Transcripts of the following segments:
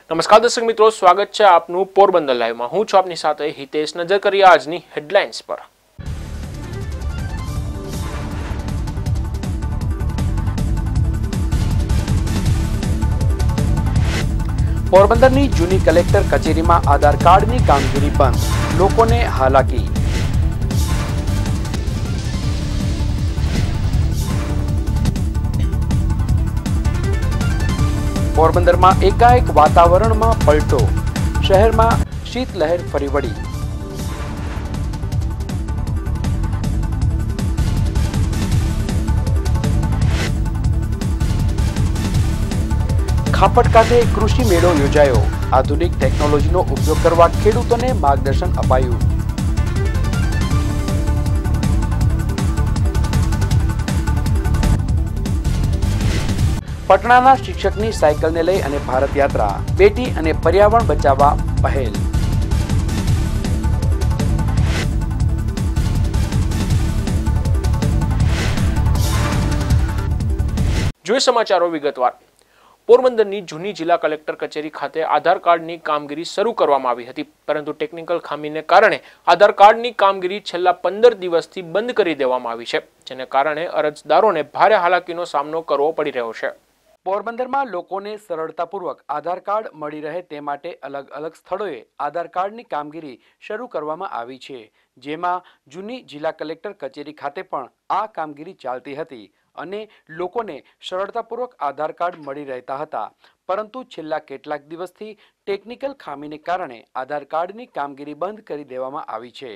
નમસ્કાર દર્શક મિત્રો, સ્વાગત છે આપનું પોરબંદર લાઈવમાં। હું છું આપની સાથે હિતેશ। નજર કરીએ આજની હેડલાઇન્સ પર। પોરબંદરની જૂની કલેક્ટર કચેરીમાં આધાર કાર્ડની કામગીરી બંધ, લોકોને હાલાકી। પોરબંદરમાં એકાએક વાતાવરણમાં પલટો, શહેરમાં શીતલહેર ફરી વળી। ખાપટ ખાતે કૃષિ મેળો યોજાયો, આધુનિક ટેકનોલોજીનો ઉપયોગ કરવા ખેડૂતોને માર્ગદર્શન અપાયું। પટણાના શિક્ષકની સાયકલને લઈ અને ભારત યાત્રા, બેટી અને પર્યાવરણ બચાવવા પહેલ। જોઈએ સમાચારો વિગતવાર। પોરબંદરની જૂની જિલ્લા કલેક્ટર કચેરી ખાતે આધાર કાર્ડની કામગીરી શરૂ કરવામાં આવી હતી, પરંતુ ટેકનિકલ ખામીને કારણે આધાર કાર્ડની કામગીરી છેલ્લા 15 દિવસથી બંધ કરી દેવામાં આવી છે, જેને કારણે અરજદારોને ભારે હાલાકીનો સામનો કરવો પડી રહ્યો છે। પોરબંદરમાં લોકોને સરળતાપૂર્વક આધાર કાર્ડ મળી રહે તે માટે અલગ અલગ સ્થળોએ આધાર કાર્ડની કામગીરી શરૂ કરવામાં આવી છે, જેમાં જૂની જિલ્લા કલેક્ટર કચેરી ખાતે પણ આ કામગીરી ચાલતી હતી અને લોકોને સરળતાપૂર્વક આધાર કાર્ડ મળી રહેતા હતા, પરંતુ છેલ્લા કેટલાક દિવસથી ટેકનિકલ ખામીને કારણે આધાર કાર્ડની કામગીરી બંધ કરી દેવામાં આવી છે।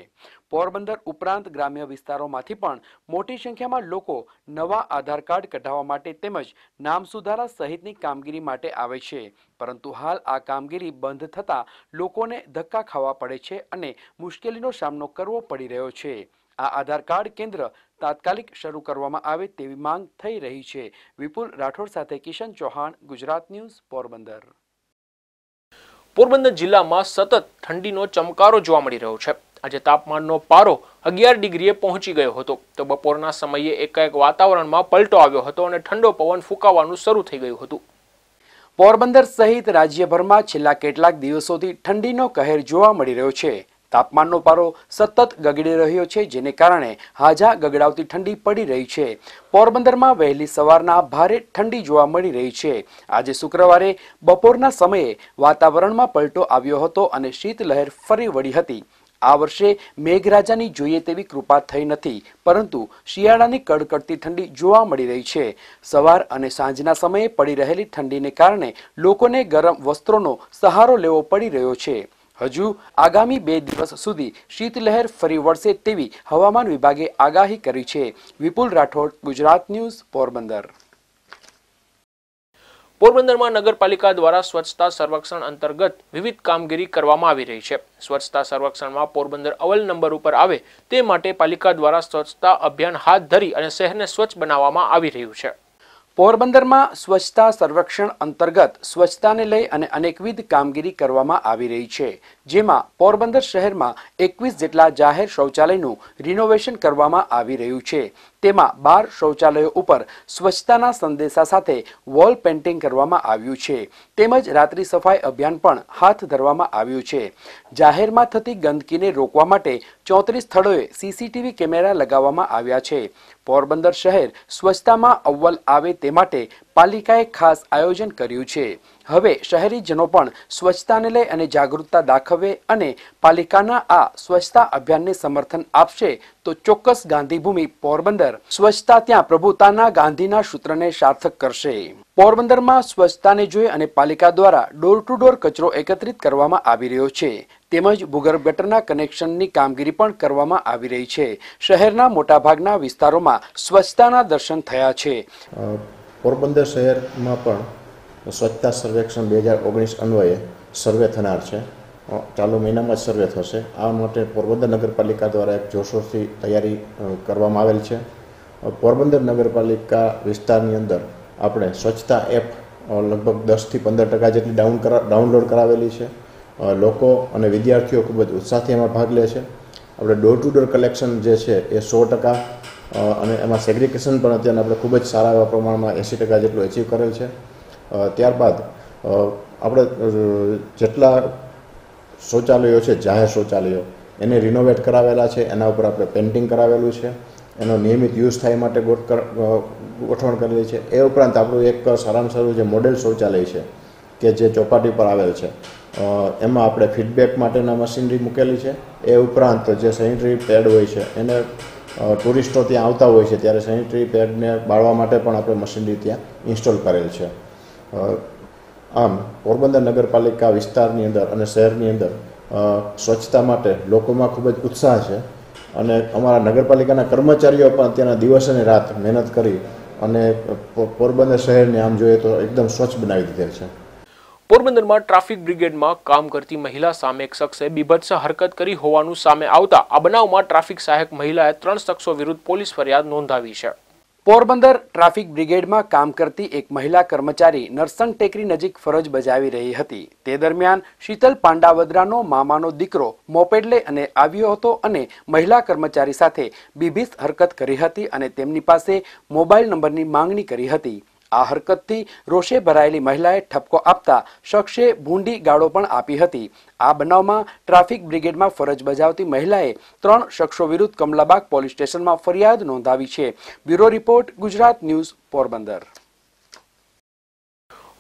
પોરબંદર ઉપરાંત ગ્રામ્ય વિસ્તારોમાંથી પણ મોટી સંખ્યામાં લોકો નવા આધાર કાર્ડ કઢાવવા માટે તેમજ નામ સુધારા સહિતની કામગીરી માટે આવે છે, પરંતુ હાલ આ કામગીરી બંધ થતાં લોકોને ધક્કા ખાવા પડે છે અને મુશ્કેલીનો સામનો કરવો પડી રહ્યો છે। આ આધાર કાર્ડ કેન્દ્ર તાત્કાલિક શરૂ કરવામાં આવે તેવી માંગ થઈ રહી છે। વિપુલ રાઠોડ સાથે કિશન ચૌહાણ, ગુજરાત ન્યૂઝ, પોરબંદર। પોરબંદર જિલ્લામાં સતત ઠંડીનો ચમકારો જોવા મળી રહ્યો છે। આજે તાપમાનનો પારો 11 ડિગ્રીએ પહોંચી ગયો હતો, તો બપોરના સમયે એકાએક વાતાવરણમાં પલટો આવ્યો હતો અને ઠંડો પવન ફૂંકાવાનું શરૂ થઈ ગયું હતું। પોરબંદર સહિત રાજ્યભરમાં છેલ્લા કેટલાક દિવસોથી ઠંડીનો કહેર જોવા મળી રહ્યો છે। તાપમાનનો પારો સતત ગગડી રહ્યો છે, જેને કારણે હાજા ગગડાવતી ઠંડી પડી રહી છે। પોરબંદરમાં વહેલી સવારના ભારે ઠંડી જોવા મળી રહી છે। આજે શુક્રવારે બપોરના સમયે વાતાવરણમાં પલટો આવ્યો હતો અને શીતલહેર ફરી વળી હતી। આ વર્ષે મેઘરાજાની જોઈએ તેવી કૃપા થઈ નથી, પરંતુ શિયાળાની કડકડતી ઠંડી જોવા મળી રહી છે। સવાર અને સાંજના સમયે પડી રહેલી ઠંડીને કારણે લોકોને ગરમ વસ્ત્રોનો સહારો લેવો પડી રહ્યો છે। હજુ આગામી 2 દિવસ સુધી શીતલહેર ફરી વળશે તેવી હવામાન વિભાગે આગાહી કરી છે। વિપુલ રાઠોડ, ગુજરાત ન્યૂઝ, પોરબંદર। પોરબંદરમાં નગરપાલિકા દ્વારા સ્વચ્છતા સર્વેક્ષણ અંતર્ગત વિવિધ કામગીરી કરવામાં આવી રહી છે। સ્વચ્છતા સર્વેક્ષણમાં પોરબંદર અવ્વલ નંબર ઉપર આવે તે માટે પાલિકા દ્વારા સ્વચ્છતા અભિયાન હાથ ધરી અને શહેરને સ્વચ્છ બનાવવામાં આવી રહ્યું છે। પોરબંદરમાં સ્વચ્છતા સર્વેક્ષણ અંતર્ગત સ્વચ્છતાને લઈ અને અનેકવિધ કામગીરી કરવામાં આવી રહી છે, જેમાં પોરબંદર શહેરમાં 21 જેટલા જાહેર શૌચાલયનું રિનોવેશન કરવામાં આવી રહ્યું છે। તેમાં 12 શૌચાલયો ઉપર સ્વચ્છતાના સંદેશા સાથે વોલ પેઇન્ટિંગ કરવામાં આવ્યું છે, તેમજ રાત્રિ સફાઈ અભિયાન પણ હાથ ધરવામાં આવ્યું છે। જાહેરમાં થતી ગંદકીને રોકવા માટે 34 સ્થળોએ સીસીટીવી કેમેરા લગાવવામાં આવ્યા છે। પોરબંદર શહેર સ્વચ્છતામાં અવ્વલ આવે તે માટે પાલિકાએ ખાસ આયોજન કર્યું છે। હવે શહેરીજનો પણ સ્વચ્છતાને લઈ અને જાગૃતતા દાખવે અને પાલિકાના આ સ્વચ્છતા અભિયાનને સમર્થન આપશે તો ચોક્કસ ગાંધીભૂમિ પોરબંદર સ્વચ્છતા ત્યાં પ્રભુતાના ગાંધીના સૂત્રને સાર્થક કરશે। પોરબંદરમાં સ્વચ્છતાને જોઈ અને પાલિકા દ્વારા ડોર ટુ ડોર કચરો એકત્રિત કરવામાં આવી રહ્યો છે, તેમજ ભૂગર્ભ ગટરના કનેક્શનની કામગીરી પણ કરવામાં આવી રહી છે। શહેરના મોટાભાગના વિસ્તારોમાં સ્વચ્છતાના દર્શન થયા છે। પોરબંદર શહેરમાં પણ સ્વચ્છતા સર્વેક્ષણ 2019 અન્વયે સર્વે થનાર છે। ચાલુ મહિનામાં જ સર્વે થશે। આ માટે પોરબંદર નગરપાલિકા દ્વારા એક જોશોરથી તૈયારી કરવામાં આવેલ છે। પોરબંદર નગરપાલિકા વિસ્તારની અંદર આપણે સ્વચ્છતા એપ લગભગ 10 થી 15% જેટલી ડાઉનલોડ કરાવેલી છે। લોકો અને વિદ્યાર્થીઓ ખૂબ જ ઉત્સાહથી એમાં ભાગ લે છે। આપણે ડોર ટુ ડોર કલેક્શન જે છે એ 100% અને એમાં સેગ્રીગેશન પણ અત્યારે આપણે ખૂબ જ સારા એવા પ્રમાણમાં 80% જેટલું એચીવ કરેલ છે। ત્યારબાદ આપણે જેટલા શૌચાલયો છે, જાહેર શૌચાલયો, એને રિનોવેટ કરાવેલા છે, એના ઉપર આપણે પેઇન્ટિંગ કરાવેલું છે, એનો નિયમિત યુઝ થાય માટે ગોઠવણ કરેલી છે. એ ઉપરાંત આપણું એક સારામાં સારું જે મોડેલ શૌચાલય છે કે જે ચોપાટી પર આવેલ છે, એમાં આપણે ફીડબેક માટેના મશીનરી મૂકેલી છે. એ ઉપરાંત જે સેનિટરી પેડ હોય છે એને ટુરિસ્ટો ત્યાં આવતા હોય છે ત્યારે સેનિટરી પેડને બાળવા માટે પણ આપણે મશીનરી ત્યાં ઇન્સ્ટોલ કરેલ છે. આમ પોરબંદર નગરપાલિકા વિસ્તારની અંદર અને શહેરની અંદર સ્વચ્છતા માટે લોકોમાં ખૂબ જ ઉત્સાહ છે અને અમારા નગરપાલિકાના કર્મચારીઓ પણ અત્યારના દિવસ અને રાત મહેનત કરી અને પોરબંદર શહેરને આમ જોઈએ તો એકદમ સ્વચ્છ બનાવી દીધેલ છે. પોરબંદરમાં ટ્રાફિક બ્રિગેડમાં કામ કરતી મહિલા સામે એક શખ્સે બીભત્સ હરકત કરી હોવાનું સામે આવતા આ બનાવમાં ટ્રાફિક સહાયક મહિલાએ 3 શખ્સો વિરુદ્ધ પોલીસ ફરિયાદ નોંધાવી છે. પોરબંદર ટ્રાફિક બ્રિગેડમાં કામ કરતી એક મહિલા કર્મચારી નરસંગ ટેકરી નજીક ફરજ બજાવી રહી હતી. તે દરમિયાન શીતલ પાંડાવદરાનો મામાનો દીકરો મોપેડ લઈ અને આવ્યો હતો અને મહિલા કર્મચારી સાથે બીભત્સ હરકત કરી હતી અને તેમની પાસે મોબાઈલ નંબરની માંગણી કરી હતી. આ હરકતથી રોષે ભરાયેલી મહિલાએ ઠપકો આપતા શખ્સે ભૂંડી ગાળો પણ આપી હતી. આ બનાવમાં ટ્રાફિક બ્રિગેડમાં ફરજ બજાવતી મહિલાએ 3 શખ્સો વિરુદ્ધ કમલાબાગ પોલીસ સ્ટેશનમાં ફરિયાદ નોંધાવી છે. Bureau report, Gujarat news, Porbandar.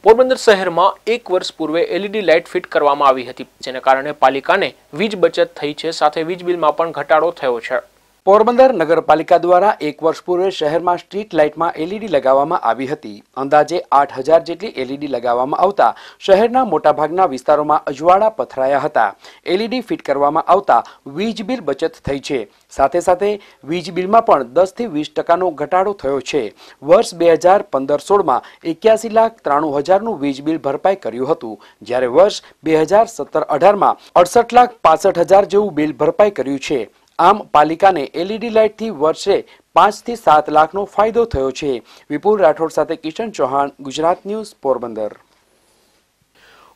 Porbandar શહેરમાં 1 વર્ષ પૂર્વે LED લાઇટ ફિટ કરવામાં આવી હતી, જેને કારણે પાલિકાને વીજ બચત થઈ છે, સાથે વીજ બિલમાં પણ ઘટાડો થયો છે. પોરબંદર નગરપાલિકા દ્વારા 1 વર્ષ પૂર્વે શહેરમાં સ્ટ્રીટ લાઇટમાં LED લગાવવામાં આવી હતી. અંદાજે 8000 જેટલી LED લગાવવામાં આવતા શહેરના મોટાભાગના વિસ્તારોમાં અજવાળા પથરાયા હતા. LED ફિટ કરવામાં આવતા વીજ બિલ બચત થઈ છે. સાથે સાથે વીજ બિલમાં પણ 10 થી 20% ઘટાડો થયો છે. વર્ષ 2015-16માં 81,93,000નું વીજ બિલ ભરપાઈ કર્યું હતું, જ્યારે વર્ષ 2017-18માં 68,65,000 જેવું બિલ ભરપાઈ કર્યું છે. આમ પાલિકાને LED લાઇટથી વર્ષે 5 થી 7 લાખનો ફાયદો થયો છે. વિપુલ રાઠોડ સાથે કિશન ચૌહાણ, ગુજરાત ન્યૂઝ, પોરબંદર.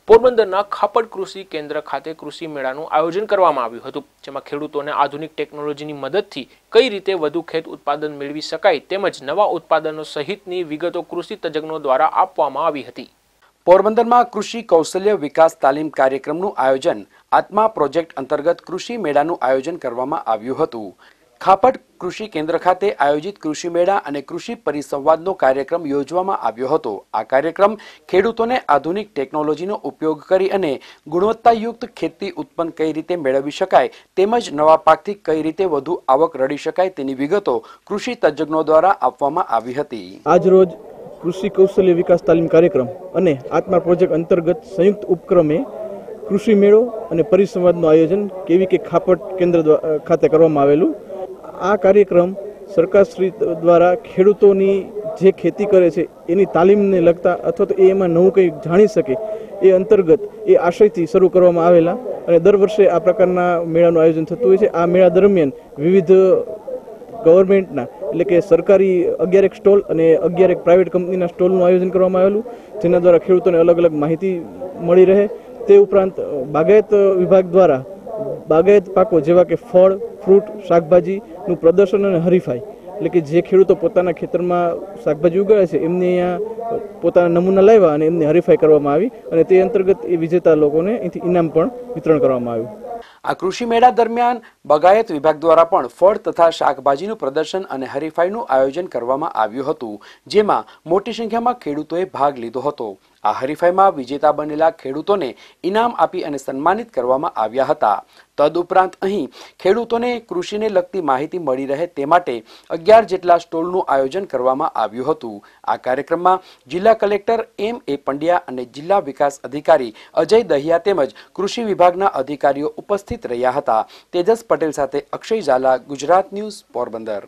પોરબંદરના ખાપડ કૃષિ કેન્દ્ર ખાતે કૃષિ મેળાનું આયોજન કરવામાં આવ્યું હતું, જેમાં ખેડૂતોને આધુનિક ટેકનોલોજીની મદદથી કઈ રીતે વધુ ખેત ઉત્પાદન મેળવી શકાય તેમજ નવા ઉત્પાદનો સહિતની વિગતો કૃષિ તજજ્ઞો દ્વારા આપવામાં આવી હતી. પોરબંદરમાં કૃષિ કૌશલ્ય વિકાસ તાલીમ કાર્યક્રમનું આયોજન આત્મા પ્રોજેક્ટ અંતર્ગત કૃષિ મેળાનું આયોજન કરવામાં આવ્યું હતું. ખાપડ કૃષિ કેન્દ્ર ખાતે આયોજિત કૃષિ મેળા અને કૃષિ પરિસંવાદનો કાર્યક્રમ યોજવામાં આવ્યો હતો. આ કાર્યક્રમ ખેડૂતોને આધુનિક ટેકનોલોજીનો ઉપયોગ કરી અને ગુણવત્તાયુક્ત ખેતી ઉત્પન્ન કઈ રીતે મેળવી શકાય તેમજ નવા પાકથી કઈ રીતે વધુ આવક રળી શકાય તેની વિગતો કૃષિ તજજ્ઞો દ્વારા આપવામાં આવી હતી. આજ રોજ કૃષિ કૌશલ્ય વિકાસ તાલીમ કાર્યક્રમ અને આત્મા પ્રોજેક્ટ અંતર્ગત સંયુક્ત ઉપક્રમે કૃષિ મેળો અને પરિસંવાદનું આયોજન કેવીકે ખાપડ કેન્દ્ર ખાતે કરવામાં આવેલું. આ કાર્યક્રમ સરકારશ્રી દ્વારા ખેડૂતોની જે ખેતી કરે છે એની તાલીમને લગતા અથવા તો એમાં નવું કંઈ જાણી શકે એ અંતર્ગત એ આશયથી શરૂ કરવામાં આવેલા અને દર વર્ષે આ પ્રકારના મેળાનું આયોજન થતું હોય છે. આ મેળા દરમિયાન વિવિધ ગવર્મેન્ટના એટલે કે સરકારી 11 સ્ટોલ અને 11 પ્રાઇવેટ કંપનીના સ્ટોલનું આયોજન કરવામાં આવેલું, જેના દ્વારા ખેડૂતોને અલગ અલગ માહિતી મળી રહે. તે ઉપરાંત બાગાયત વિભાગ દ્વારા બાગાયત પાકો જેવા કે ફળ, ફ્રૂટ, શાકભાજીનું પ્રદર્શન અને હરીફાઈ એટલે કે જે ખેડૂતો પોતાના ખેતરમાં શાકભાજી ઉગાડે છે એમને અહીંયા પોતાના નમૂના લાવ્યા અને એમની હરીફાઈ કરવામાં આવી અને તે અંતર્ગત એ વિજેતા લોકોને અહીંથી ઇનામ પણ વિતરણ કરવામાં આવ્યું. આ કૃષિ મેળા દરમિયાન બાગાયત વિભાગ દ્વારા પણ ફળ તથા શાકભાજીનું પ્રદર્શન અને હરીફાઈનું આયોજન કરવામાં આવ્યું હતું, જેમાં મોટી સંખ્યામાં ખેડૂતોએ ભાગ લીધો હતો. આ હરીફાઈમાં વિજેતા બનેલા ખેડૂતોને ઇનામ આપી અને સન્માનિત કરવામાં આવ્યા હતા. તદુપરાંત અહીં ખેડૂતોને કૃષિને લગતી માહિતી મળી રહે તે માટે 11 જેટલા સ્ટોલનું આયોજન કરવામાં આવ્યું હતું. આ કાર્યક્રમમાં જિલ્લા કલેક્ટર M.A. પંડ્યા અને જિલ્લા વિકાસ અધિકારી અજય દહિયા તેમજ કૃષિ વિભાગના અધિકારીઓ ઉપસ્થિત રહ્યા હતા. તેજસ પટેલ સાથે અક્ષય ઝાલા, ગુજરાત ન્યૂઝ, પોરબંદર.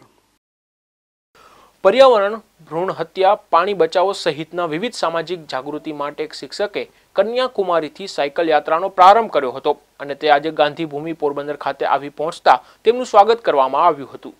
પર્યાવરણ, ભ્રૂણ હત્યા, પાણી બચાવો સહિતના વિવિધ સામાજિક જાગૃતિ માટે એક શિક્ષકે કન્યાકુમારીથી સાયકલ યાત્રાનો પ્રારંભ કર્યો હતો અને તે આજે ગાંધીભૂમિ પોરબંદર ખાતે આવી પહોંચતા તેમનું સ્વાગત કરવામાં આવ્યું હતું.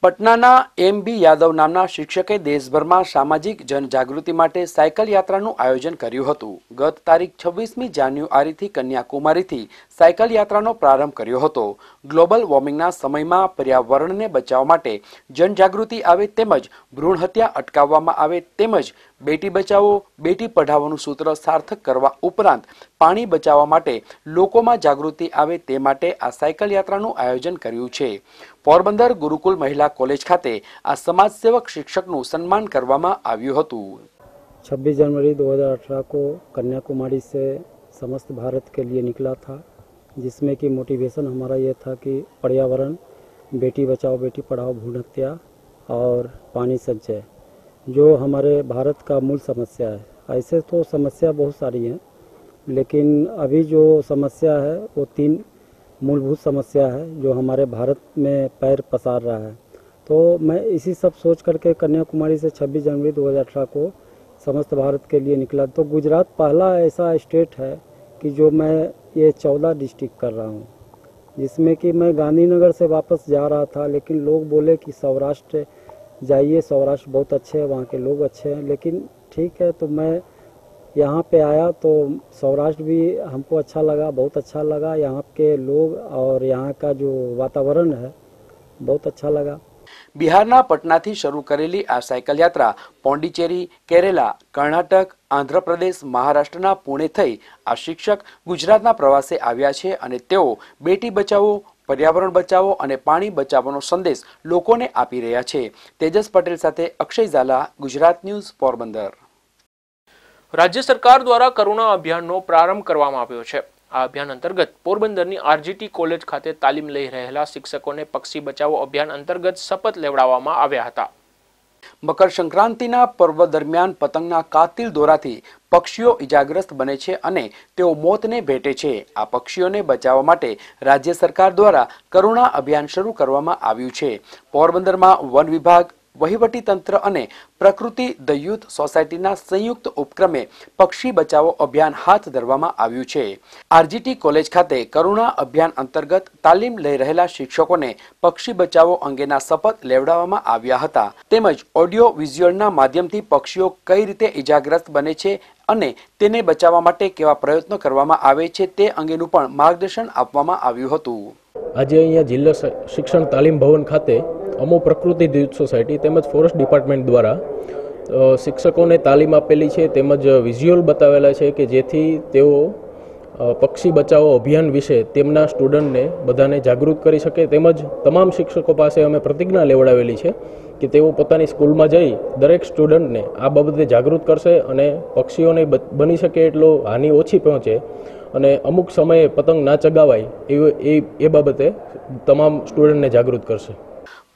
પટનાના M.B. યાદવ નામના શિક્ષકે દેશભરમાં સામાજિક જનજાગૃતિ માટે સાયકલ યાત્રાનું આયોજન કર્યું હતું. ગત તારીખ 26મી જાન્યુઆરીથી કન્યાકુમારીથી સાયકલ યાત્રાનો પ્રારંભ કર્યો હતો. ગ્લોબલ વોર્મિંગના સમયમાં પર્યાવરણને બચાવવા માટે જનજાગૃતિ આવે તેમજ ભ્રૂણ હત્યા અટકાવવામાં આવે તેમજ બેટી બચાવો બેટી પઢાવોનું સૂત્ર સાર્થક કરવા ઉપરાંત પાણી બચાવવા માટે લોકોમાં જાગૃતિ આવે તે માટે આ સાયકલ યાત્રાનું આયોજન કર્યું છે। પોરબંદર ગુરુકુલ મહિલા કોલેજ ખાતે આ સમાજસેવક શિक्षकનું સન્માન કરવામાં આવ્યું હતું। 26 जनवरी 2018 को कन्याकुमारी से समस्त भारत के लिए निकला था, जिसमें कि मोटिवेशन हमारा ये था कि पर्यावरण, बेटी बचाओ बेटी पढ़ाओ, भ्रूण हत्या और पानी संचय जो हमारे भारत का मूल समस्या है। ऐसे तो समस्या बहुत सारी हैं, लेकिन अभी जो समस्या है वो 3 मूलभूत समस्या है जो हमारे भारत में पैर पसार रहा है। तो मैं इसी सब सोच करके कन्याकुमारी से 26 जनवरी 2018 को समस्त भारत के लिए निकला। तो गुजरात पहला ऐसा स्टेट है कि जो मैं ये 14 डिस्ट्रिक्ट कर रहा हूँ, जिसमें कि मैं गांधीनगर से वापस जा रहा था, लेकिन लोग बोले कि सौराष्ट्र जाइए, सौराष्ट्र बहुत अच्छे हैं, वहाँ के लोग अच्छे हैं। लेकिन ठीक है, तो मैं यहाँ पे आया तो सौराष्ट्र भी हमको अच्छा लगा, बहुत अच्छा लगा। यहाँ के लोग और यहाँ का जो वातावरण है बहुत अच्छा लगा। બિહારના પટનાથી શરૂ કરેલી આ સાયકલ યાત્રા પોંડિચેરી, કેરેલા, કર્ણાટક, આંધ્રપ્રદેશ, મહારાષ્ટ્રના પુણે થઈ આ શિક્ષક ગુજરાતના પ્રવાસે આવ્યા છે અને તેઓ બેટી બચાવો, પર્યાવરણ બચાવો અને પાણી બચાવવાનો સંદેશ લોકોને આપી રહ્યા છે। તેજસ પટેલ સાથે અક્ષય ઝાલા, ગુજરાત ન્યૂઝ, પોરબંદર। રાજ્ય સરકાર દ્વારા કરુણા અભિયાનનો પ્રારંભ કરવામાં આવ્યો છે। આ અભિયાન અંતર્ગત પોરબંદરની આરજીટી કોલેજ ખાતે તાલીમ લઈ રહેલા શિક્ષકોને પક્ષી બચાવો અભિયાન અંતર્ગત શપથ લેવડાવવામાં આવ્યા હતા। મકર સંક્રાંતિના પર્વ દરમિયાન પતંગના કાતિલ દોરાથી પક્ષીઓ ઇજાગ્રસ્ત બને છે અને તેઓ મોતને ભેટે છે। આ પક્ષીઓને બચાવવા માટે રાજ્ય સરકાર દ્વારા કરુણા અભિયાન શરૂ કરવામાં આવ્યું છે। પોરબંદરમાં વન વિભાગ, વહીવટી તંત્ર અને પ્રકૃતિ ધ યુથ સોસાયટીના સંયુક્ત ઉપક્રમે પક્ષી બચાવો અભિયાન હાથ ધરવામાં આવ્યું છે। આરજીટી કોલેજ ખાતે કરુણા અભિયાન અંતર્ગત તાલીમ લઈ રહેલા શિક્ષકોને પક્ષી બચાવો અંગેના શપથ લેવડાવવામાં આવ્યા હતા। તેમજ ઓડિયો વિઝ્યુઅલના માધ્યમથી પક્ષીઓ કઈ રીતે ઇજાગ્રસ્ત બને છે અને તેને બચાવવા માટે કેવા પ્રયત્નો કરવામાં આવે છે તે અંગેનું પણ માર્ગદર્શન આપવામાં આવ્યું હતું। આજે અહીંયા જિલ્લા શિક્ષણ તાલીમ ભવન ખાતે અમો પ્રકૃતિ ધ યુથ સોસાયટી તેમજ ફોરેસ્ટ ડિપાર્ટમેન્ટ દ્વારા શિક્ષકોને તાલીમ આપેલી છે, તેમજ વિઝ્યુઅલ બતાવેલા છે કે જેથી તેઓ પક્ષી બચાવો અભિયાન વિશે તેમના સ્ટુડન્ટને બધાને જાગૃત કરી શકે। તેમજ તમામ શિક્ષકો પાસે અમે પ્રતિજ્ઞા લેવડાવેલી છે કે તેઓ પોતાની સ્કૂલમાં જઈ દરેક સ્ટુડન્ટને આ બાબતે જાગૃત કરશે અને પક્ષીઓને બની શકે એટલો હાનિ ઓછી પહોંચે અને અમુક સમયે પતંગ ના ચગાવાય એ બાબતે તમામ સ્ટુડન્ટને જાગૃત કરશે।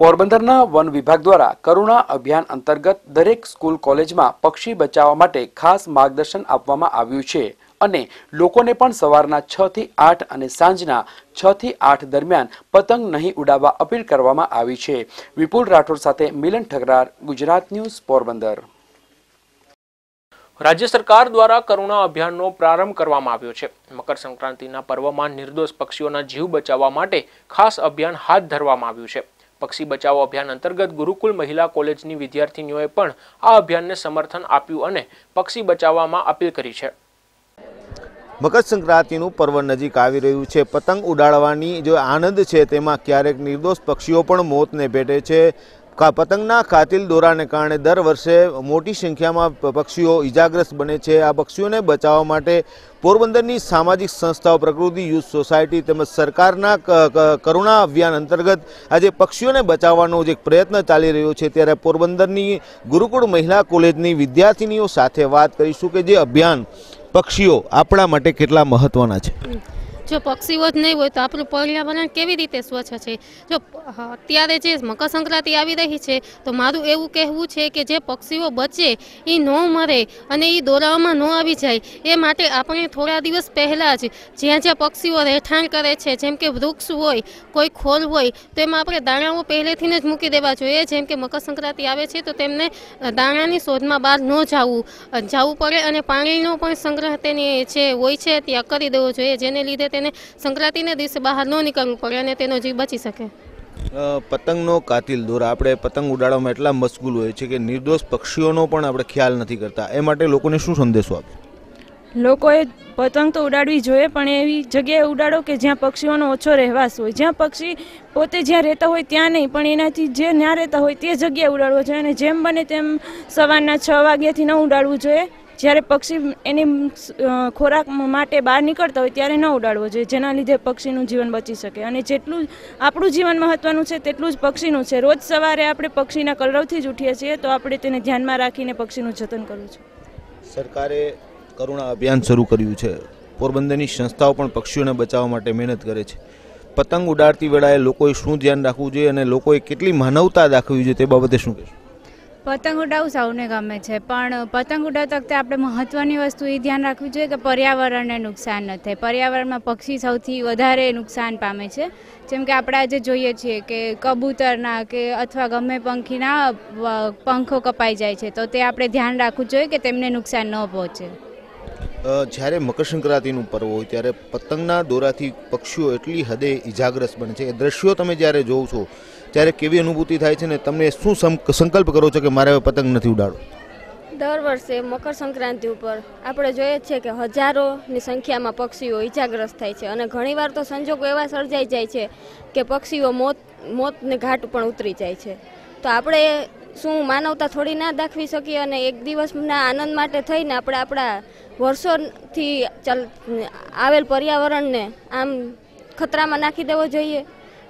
પોરબંદરના વન વિભાગ દ્વારા કરુણા અભિયાન અંતર્ગત દરેક સ્કૂલ કોલેજમાં પક્ષી બચાવવા માટે ખાસ માર્ગદર્શન આપવામાં આવ્યું છે અને લોકોને પણ સવારના 6 થી 8 અને સાંજના 6 થી 8 દરમિયાન પતંગ નહીં ઉડાવવા અપીલ કરવામાં આવી છે। વિપુલ રાઠોડ સાથે મિલન ઠગરાર, ગુજરાત ન્યૂઝ, પોરબંદર। રાજ્ય સરકાર દ્વારા કરુણા અભિયાનનો પ્રારંભ કરવામાં આવ્યો છે। મકર સંક્રાંતિના પર્વમાં નિર્દોષ પક્ષીઓના જીવ બચાવવા માટે ખાસ અભિયાન હાથ ધરવામાં આવ્યું છે। પક્ષી બચાવો અભિયાન અંતર્ગત ગુરુકુલ મહિલા કોલેજની વિદ્યાર્થીનીઓએ પણ આ અભિયાનને સમર્થન આપ્યું અને પક્ષી બચાવવામાં અપીલ કરી છે। મકર સંક્રાંતિનું પર્વ નજીક આવી રહ્યું છે। પતંગ ઉડાડવાની જો આનંદ છે તેમાં ક્યારેક નિર્દોષ પક્ષીઓ પણ મોતને ભેટે છે। પતંગના કાતિલ દોરાને કારણે દર વર્ષે મોટી સંખ્યામાં પક્ષીઓ ઇજાગ્રસ્ત બને છે। આ પક્ષીઓને બચાવવા માટે પોરબંદરની સામાજિક સંસ્થાઓ પ્રકૃતિ યુથ સોસાયટી તેમજ સરકારના કરુણા અભિયાન અંતર્ગત આજે પક્ષીઓને બચાવવાનો જે પ્રયત્ન ચાલી રહ્યો છે, ત્યારે પોરબંદરની ગુરુકુળ મહિલા કોલેજની વિદ્યાર્થીનીઓ સાથે વાત કરીશું કે જે અભિયાન પક્ષીઓ આપણા માટે કેટલા મહત્વના છે। જો પક્ષીઓ જ નહીં હોય તો આપણું પર્યાવરણ કેવી રીતે સ્વચ્છ છે। જો અત્યારે જે મકર સંક્રાંતિ આવી રહી છે તો મારું એવું કહેવું છે કે જે પક્ષીઓ બચે એ ન મરે અને એ દોરાવામાં ન આવી જાય એ માટે આપણે થોડા દિવસ પહેલાં જ જ્યાં જ્યાં પક્ષીઓ રહેઠાણ કરે છે, જેમ કે વૃક્ષ હોય, કોઈ ખોલ હોય, તો એમાં આપણે દાણાઓ પહેલેથી જ મૂકી દેવા જોઈએ। જેમ કે મકર સંક્રાંતિ આવે છે તો તેમને દાણાની શોધમાં બહાર ન જવું પડે અને પાણીનો પણ સંગ્રહ તેની જે હોય છે ત્યાં કરી દેવો જોઈએ, જેને લીધે તેને સંક્રાંતિના દિવસે બહાર ન નીકળવું પડે અને તેનો જીવ બચી શકે। પતંગનો કાતિલ દોરા આપણે પતંગ ઉડાડવામાં એટલા મશગુલ હોય છે કે નિર્દોષ પક્ષીઓનો પણ આપણે ખ્યાલ નથી કરતા। એ માટે લોકોને શું સંદેશો આપે? લોકોએ પતંગ તો ઉડાડવી જોઈએ, પણ એવી જગ્યાએ ઉડાડો કે જ્યાં પક્ષીઓનો ઓછો રહેવાસ હોય, જ્યાં પક્ષી પોતે જ્યાં રહેતા હોય ત્યાં નહીં, પણ એનાથી જે ત્યાં રહેતા હોય તે જગ્યાએ ઉડાડવો જોઈએ. અને જેમ બને તેમ સવારના 6 વાગ્યાથી ન ઉડાડવું જોઈએ. જ્યારે પક્ષી એની ખોરાક માટે બહાર નીકળતા હોય ત્યારે ન ઉડાડવો જોઈએ, જેના લીધે પક્ષીનું જીવન બચી શકે. અને જેટલું આપણું જીવન મહત્વનું છે તેટલું જ પક્ષીનું છે. રોજ સવારે આપણે પક્ષીના કલરવથી જ ઉઠીએ છીએ, તો આપણે તેને ધ્યાનમાં રાખીને પક્ષીનું જતન કરવું છે. સરકારે કરુણા અભિયાન શરૂ કર્યું છે. પોરબંદરની સંસ્થાઓ પણ પક્ષીઓને બચાવવા માટે મહેનત કરે છે. પતંગ ઉડાડતી વેળાએ લોકોએ શું ધ્યાન રાખવું જોઈએ અને લોકોએ કેટલી માનવતા દાખવવી જોઈએ તે બાબતે શું કહેશો? પતંગ ઉડાવવું સૌને ગમે છે, પણ પતંગ ઉડાવતા વખતે આપણે મહત્ત્વની વસ્તુ એ ધ્યાન રાખવી જોઈએ કે પર્યાવરણને નુકસાન ન થાય. પર્યાવરણમાં પક્ષી સૌથી વધારે નુકસાન પામે છે. જેમ કે આપણે આજે જોઈએ છીએ કે કબૂતરના કે અથવા ગમે પંખીના પંખો કપાઈ જાય છે, તો તે આપણે ધ્યાન રાખવું જોઈએ કે તેમને નુકસાન ન પહોંચે. જ્યારે મકરસંક્રાંતિનું પર્વ હોય ત્યારે પતંગના દોરાથી પક્ષીઓ એટલી હદે ઇજાગ્રસ્ત બને છે. એ દ્રશ્યો તમે જ્યારે જોવો છો ત્યારે કેવી અનુભૂતિ થાય છે ને તમને શું સંકલ્પ કરો છો કે મારે હવે પતંગ નથી ઉડાડવો? દર વર્ષે મકર સંક્રાંતિ ઉપર આપણે જોઈએ છીએ કે હજારોની સંખ્યામાં પક્ષીઓ ઇજાગ્રસ્ત થાય છે. અને ઘણીવાર તો સંજોગો એવા સર્જાઈ જાય છે કે પક્ષીઓ મોતને ઘાટ પણ ઉતરી જાય છે. તો આપણે શું માનવતા થોડી ના દાખવી શકીએ? અને એક દિવસના આનંદ માટે થઈને આપણે આપણા વર્ષોથી આવેલ પર્યાવરણને આમ ખતરામાં નાખી દેવો જોઈએ?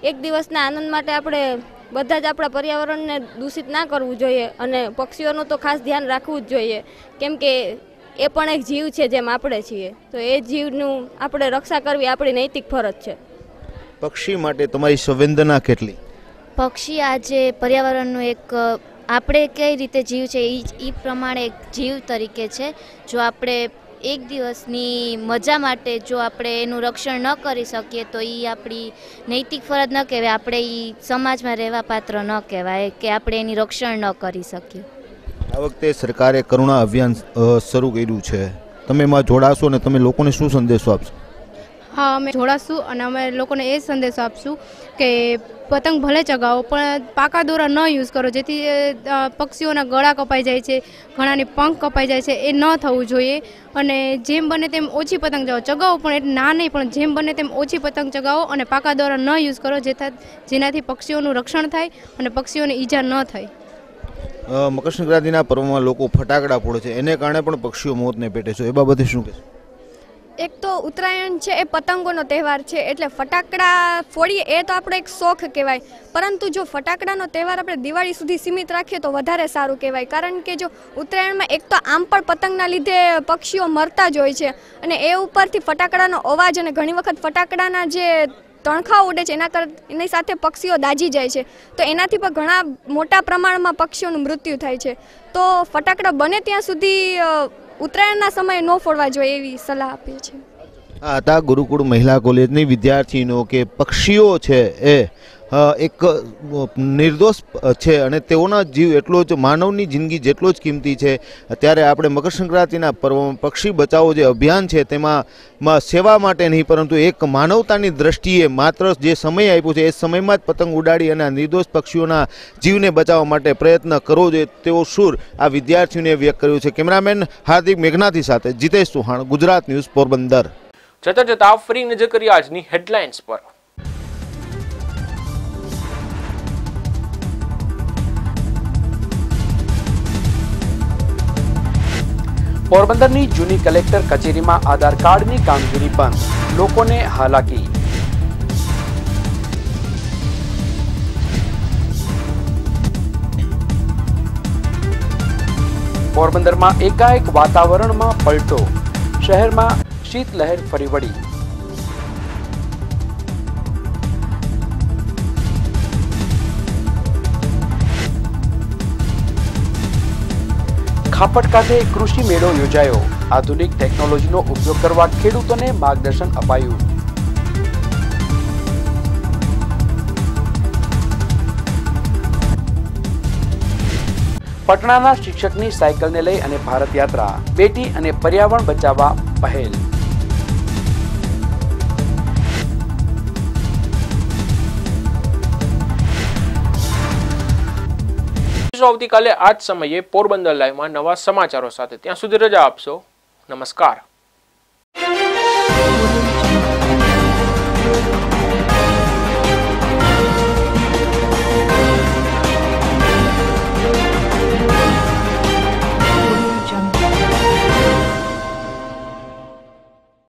એક દિવસના આનંદ માટે આપણે બધા જ આપણા પર્યાવરણને દૂષિત ના કરવું જોઈએ. અને પક્ષીઓનું તો ખાસ ધ્યાન રાખવું જ જોઈએ, કેમ કે એ પણ એક જીવ છે જેમ આપણે છીએ. તો એ જીવનું આપણે રક્ષા કરવી આપણી નૈતિક ફરજ છે. પક્ષી માટે તમારી સંવેદના કેટલી? પક્ષી આજે પર્યાવરણનું એક આપણે કઈ રીતે જીવ છે એ પ્રમાણે એક જીવ તરીકે છે. જો આપણે એક દિવસની મજા માટે જો આપણે એનું રક્ષણ ન કરી શકીએ તો એ આપણી નૈતિક ફરજ ન કહેવાય, આપણે એ સમાજમાં રહેવા પાત્ર ન કહેવાય કે આપણે એની રક્ષણ ન કરી શકીએ. આ વખતે સરકારે કરુણા અભિયાન શરૂ કર્યું છે, તમે એમાં જોડાશો અને તમે લોકોને શું સંદેશો આપશો? હા, અમે જોડાશું અને અમે લોકોને એ સંદેશો આપશું કે પતંગ ભલે ચગાવો પણ પાકા દોરા ન યુઝ કરો, જેથી પક્ષીઓના ગળા કપાઈ જાય છે, ઘણાની પંખ કપાઈ જાય છે. એ ન થવું જોઈએ. અને જેમ બને તેમ ઓછી પતંગ ચગાવો, પણ એટલે ના નહીં, પણ જેમ બને તેમ ઓછી પતંગ ચગાવો અને પાકા દોરા ન યુઝ કરો, જેનાથી પક્ષીઓનું રક્ષણ થાય અને પક્ષીઓને ઈજા ન થાય. મકરસંક્રાંતિના પર્વમાં લોકો ફટાકડા ફોડે છે, એને કારણે પણ પક્ષીઓ મોતને પેટે છે. એ બાબતે શું કહેશો? એક તો ઉત્તરાયણ છે એ પતંગોનો તહેવાર છે, એટલે ફટાકડા ફોડીએ એ તો આપણો એક શોખ કહેવાય. પરંતુ જો ફટાકડાનો તહેવાર આપણે દિવાળી સુધી સીમિત રાખીએ તો વધારે સારું કહેવાય. કારણ કે જો ઉત્તરાયણમાં એક તો આમ પણ પતંગના લીધે પક્ષીઓ મરતા જ હોય છે, અને એ ઉપરથી ફટાકડાનો અવાજ અને ઘણી વખત ફટાકડાના જે તણખા ઉડે છે એની સાથે પક્ષીઓ દાઝી જાય છે, તો એનાથી પણ ઘણા મોટા પ્રમાણમાં પક્ષીઓનું મૃત્યુ થાય છે. તો ફટાકડા બને ત્યાં સુધી ઉત્તરાયણના સમયે ન ફોડવા જોઈએ એવી સલાહ આપીએ છીએ. આ હતા ગુરુકુળ મહિલા કોલેજની વિદ્યાર્થીનો કે પક્ષીઓ છે એ એક નિર્દોષ છે અને તેઓના જીવ એટલો જ માનવની જિંદગી જેટલો જ કિંમતી છે. ત્યારે આપણે મકરસંક્રાંતિના પર્વમાં પક્ષી બચાવો જે અભિયાન છે તેમાં સેવા માટે નહીં પરંતુ એક માનવતાની દ્રષ્ટિએ માત્ર જે સમય આપ્યો છે એ સમયમાં જ પતંગ ઉડાડી અને આ નિર્દોષ પક્ષીઓના જીવને બચાવવા માટે પ્રયત્ન કરવો જોઈએ તેવો સૂર આ વિદ્યાર્થીઓને વ્યક્ત કર્યો છે. કેમેરામેન હાર્દિક મેઘનાથી સાથે જીતેશ ચૌહાણ, ગુજરાત ન્યૂઝ, પોરબંદર. જતા જતા ફરી નજર કરી આજની હેડલાઇન્સ પર. પોરબંદરની જૂની કલેક્ટર કચેરીમાં આધાર કાર્ડની કામગીરી બંધ, લોકોને હાલાકી. પોરબંદરમાં એકાએક વાતાવરણમાં પલટો, શહેરમાં શીતલહેર ફરી વળી. ખાપટ ખાતે કૃષિ મેળો યોજાયો, આધુનિક ટેકનોલોજીનો ઉપયોગ કરવા ખેડૂતોને માર્ગદર્શન અપાયું. પટણાના શિક્ષકની સાયકલને લઈ અને ભારત યાત્રા, બેટી અને પર્યાવરણ બચાવવા પહેલ. આવતીકાલે આ જ સમયે પોરબંદર લાઈવમાં નવા સમાચારો સાથે. ત્યાં સુધી રજા આપશો. નમસ્કાર.